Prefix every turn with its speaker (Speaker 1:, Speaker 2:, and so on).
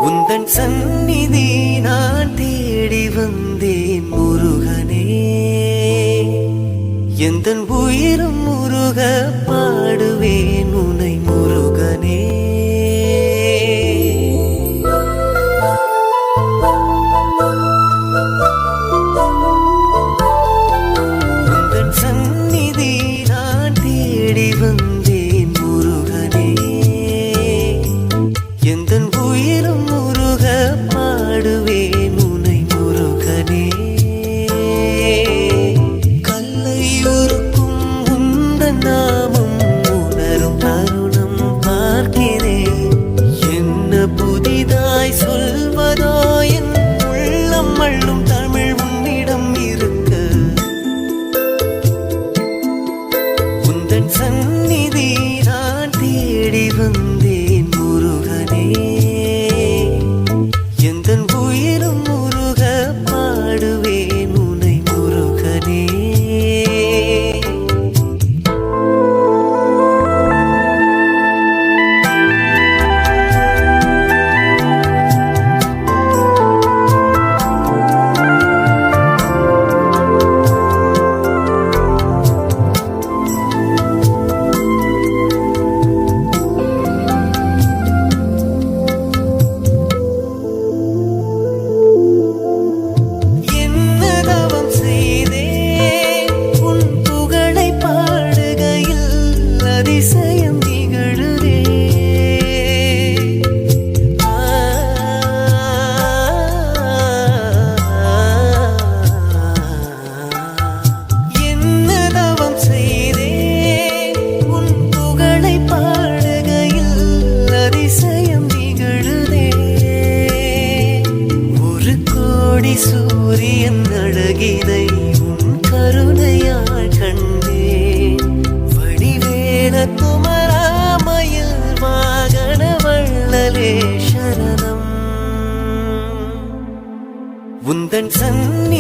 Speaker 1: உந்தன் சந்நிதி நான் தேடி வந்தேன் முருகனே. எந்தன் உயிரும் முருக பாடுவேன் உனை முருகனே. உந்தன் சந்நிதி நான் தேடி வந்தேன் முருகனே. எந்தன் உயிரும் முருக பாடுவேன் உனை முருகனே. கல்லை உருக்கும் உந்தன் நாமம் உணரும் தருணம் பார்க்கிறேன். என்ன புதிதாய் சொல்வதோ என் உள்ளம் அள்ளும் தமிழ் உன்னிடம் இருக்க. உந்தன் சந்நிதி நான் தேடி வந்தேன் முருகனே. எந்தன் உயிரும் முருக பாடுவேன் உனை முருகனே. அதிசயம் நிகழுதே. என்ன தவம் செய்தே உன் புகழை பாடுகையில் அதிசயம் நிகழுதே. ஒரு கோடி சூரியன் அழகினை உன் கருணையால் கண்டேன். குமராமயில் வாகன வள்ளலே சரணம். உந்தன் சந்நிதி